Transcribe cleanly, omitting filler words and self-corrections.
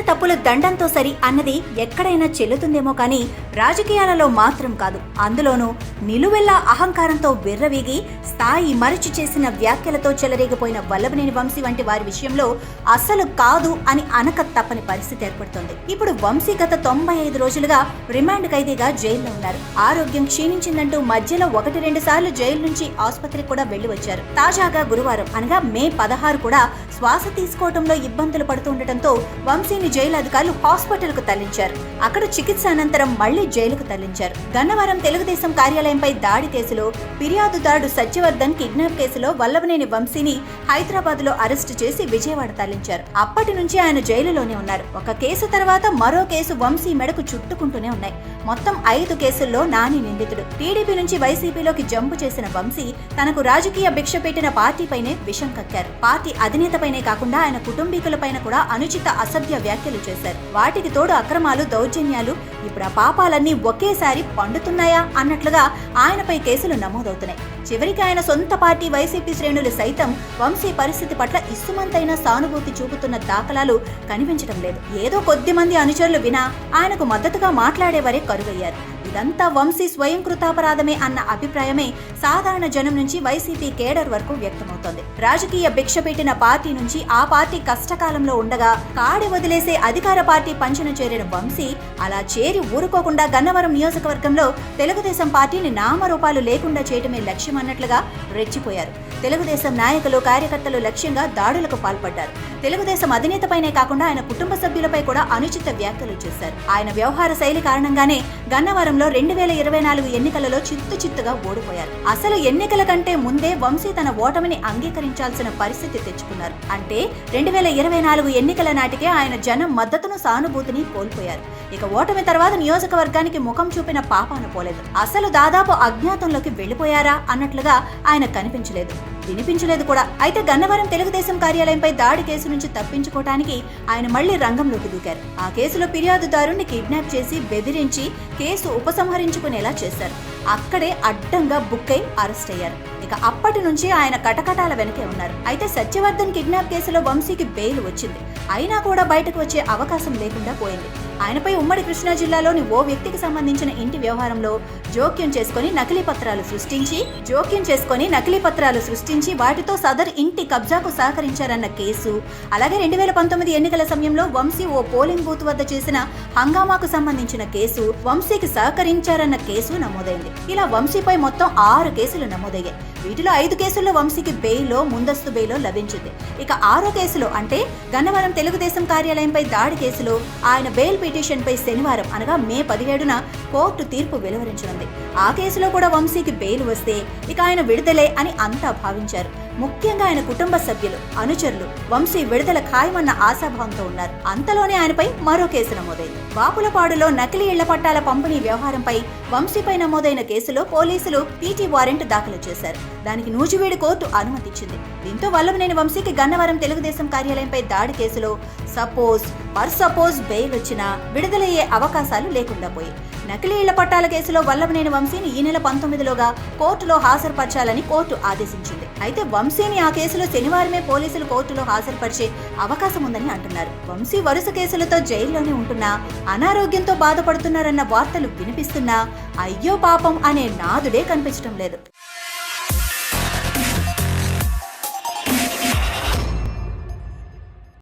తప్పులు దండంతో సరి అన్నది ఎక్కడైనా చెల్లుతుందేమో కానీ రాజకీయాలలో మాత్రం కాదు. అందులోనూ నిలువెల్లా అహంకారంతో విర్రవీగి స్థాయి మరచి చేసిన వ్యాఖ్యలతో చెలరేగిపోయిన వల్లభనేని వంశీ వంటి వారి విషయంలో అస్సలు కాదు అని అనక తప్పని పరిస్థితి ఏర్పడుతోంది. ఇప్పుడు వంశీ గత 95 రోజులుగా రిమాండ్ ఖైదీగా జైల్లో ఉన్నారు. ఆరోగ్యం క్షీణించిందంటూ మధ్యలో 1-2 సార్లు జైలు నుంచి ఆసుపత్రికి కూడా వెళ్లి వచ్చారు. తాజాగా గురువారం అనగా మే 16 కూడా శ్వాస తీసుకోవడంలో ఇబ్బందులు పడుతుండటంతో వంశీని జైలు అధికారులు హాస్పిటల్ కు తరలించారు. అక్కడ చికిత్స అనంతరం మళ్లీ జైలుకు తరలించారు. గన్నవరం తెలుగుదేశం కార్యాలయంపై దాడి కేసులో ఫిర్యాదుదారుడు సత్యవర్ధన్ కిడ్నాప్ కేసులో వల్లభనేని వంశీని హైదరాబాద్ లో అరెస్టు చేసి విజయవాడ తరలించారు. అప్పటి నుంచి ఆయన జైలులోనే ఉన్నారు. ఒక కేసు తర్వాత మరో కేసు వంశీ మెడకు చుట్టుకుంటూనే ఉన్నాయి. మొత్తం 5 కేసుల్లో నాని నిందితుడు. టీడీపీ నుంచి వైసీపీలోకి జంపు చేసిన వంశీ తనకు రాజకీయ భిక్ష పెట్టిన పార్టీపైనే విషం కక్కారు. పార్టీ అధినేతపైనే కాకుండా ఆయన కుటుంబీకులపైన కూడా అనుచిత అసభ్య వ్యాఖ్యలు చేశారు. వాటికి తోడు అక్రమాలు, దౌర్జన్యాలు. ఇప్పుడు ఆ పాపాలన్నీ ఒకేసారి పండుతున్నాయా అన్నట్లుగా ఆయనపై కేసులు నమోదవుతున్నాయి. చివరికి ఆయన సొంత పార్టీ వైసీపీ శ్రేణులు సైతం వంశీ పరిస్థితి పట్ల ఇసుమంతైన సానుభూతి చూపుతున్న దాఖలాలు కనిపించడం లేదు. ఏదో కొద్ది మంది అనుచరులు వినా ఆయనకు మద్దతుగా మాట్లాడేవారే కరువయ్యారు. ఇదంతా వంశీ స్వయం కృతాపరాధమే అన్న అభిప్రాయమే సాధారణ జనం నుంచి వైసీపీ కేడర్ వరకు వ్యక్తమవుతోంది. రాజకీయ భిక్ష పెట్టిన పార్టీ నుంచి ఆ పార్టీ కష్టకాలంలో ఉండగా కాడి వదిలేసే అధికార పార్టీ పంచన చేరిన వంశీ అలా చేరి ఊరుకోకుండా గన్నవరం నియోజకవర్గంలో తెలుగుదేశం పార్టీని నామరూపాలు లేకుండా చేయటమే లక్ష్యం అన్నట్లుగా రెచ్చిపోయారు. తెలుగుదేశం నాయకులు, కార్యకర్తలు లక్ష్యంగా దాడులకు పాల్పడ్డారు. తెలుగుదేశం అధినేతపైనే కాకుండా ఆయన కుటుంబ సభ్యులపై కూడా అనుచిత వ్యాఖ్యలు చేశారు. ఆయన వ్యవహార శైలి కారణంగానే గన్నవరంలో 2024 ఎన్నికలలో చిత్తుగా ఓడిపోయారు. అసలు ఎన్నికల కంటే ముందే వంశీ తన ఓటమిని అంగీకరించాల్సిన పరిస్థితి తెచ్చుకున్నారు. అంటే 2024 ఎన్నికల నాటికే ఆయన జనం మద్దతును, సానుభూతిని కోల్పోయారు. ఇక ఓటమి తర్వాత నియోజకవర్గానికి ముఖం చూపిన పాపాన పోలేదు. అసలు దాదాపు అజ్ఞాతంలోకి వెళ్లిపోయారా అన్నట్లుగా ఆయన కనిపించలేదు, వినిపించలేదు కూడా. అయితే గన్నవరం తెలుగుదేశం కార్యాలయంపై దాడి కేసు నుంచి తప్పించుకోవడానికి ఆయన మళ్లీ రంగంలోకి దూకారు. ఆ కేసులో ఫిర్యాదుదారుణ్ణి కిడ్నాప్ చేసి బెదిరించి కేసు ఉపసంహరించుకునేలా చేశారు. అక్కడే అడ్డంగా బుక్కై అరెస్ట్ అయ్యారు. ఇక అప్పటి నుంచి ఆయన కటకటాల వెనకే ఉన్నారు. అయితే సత్యవర్ధన్ కిడ్నాప్ కేసులో వంశీకి బెయిల్ వచ్చింది. అయినా కూడా బయటకు వచ్చే అవకాశం లేకుండా పోయింది. ఆయనపై ఉమ్మడి కృష్ణా జిల్లాలోని ఓ వ్యక్తికి సంబంధించిన ఇంటి వ్యవహారంలో జోక్యం చేసుకుని నకిలీ పత్రాలు సృష్టించి వాటితో సదర్ ఇంటి కబ్జాకు సహకరించారన్న కేసు, అలాగే 2019 ఎన్నికల సమయంలో వంశీ ఓ పోలింగ్ బూత్ వద్ద చేసిన హంగామాకు సంబంధించిన కేసు, వంశీకి సహకరించారన్న కేసు నమోదైంది. ఇలా వంశీపై మొత్తం 6 కేసులు నమోదయ్యాయి. వీటిలో 5 కేసుల్లో వంశీకి బెయిల్లో, ముందస్తు బెయిల్లో లభించింది. ఇక 6వ కేసులో అంటే గన్నవరం తెలుగుదేశం కార్యాలయంపై దాడి కేసులో ఆయన బెయిల్ పిటిషన్ పై శనివారం అనగా మే 17న కోర్టు తీర్పు వెలువరించనుంది. ఆ కేసులో కూడా వంశీకి బెయిల్ వస్తే ఇక ఆయన విడుదలే అని అంతా భావించారు. ముఖ్యంగా ఆయన కుటుంబ సభ్యులు, అనుచరులు వంశీ విడుదల ఖాయమన్న ఆశాభావంతో ఉన్నారు. అంతలోనే ఆయనపై మరో కేసు నమోదైంది. బాపులపాడులో నకిలీ ఇళ్ల పట్టాల పంపిణీ వ్యవహారంపై వంశీపై నమోదైన కేసులో పోలీసులు పీటీ వారెంట్ దాఖలు చేశారు. దానికి నూజివీడు కోర్టు అనుమతిచ్చింది. దీంతో వల్లభనేని వంశీకి గన్నవరం తెలుగుదేశం కార్యాలయంపై దాడి కేసులో సపోజ్ బెయిల్ వచ్చినా విడుదలయ్యే అవకాశాలు లేకుండా పోయాయి. నకిలీ ఇళ్ల పట్టాల కేసులో వల్లభనేని వంశీని ఈ నెల 19లోగా కోర్టులో హాజరుపరచాలని కోర్టు ఆదేశించింది. అయితే వంశీని ఆ కేసులో శనివారమే పోలీసులు కోర్టులో హాజరుపరిచే అవకాశం ఉందని అంటున్నారు. వంశీ వరుస కేసులతో జైల్లోనే ఉంటున్నా, అనారోగ్యంతో బాధపడుతున్నారన్న వార్తలు వినిపిస్తున్నా అయ్యో పాపం అనే నాదుడే కనిపించడం లేదు.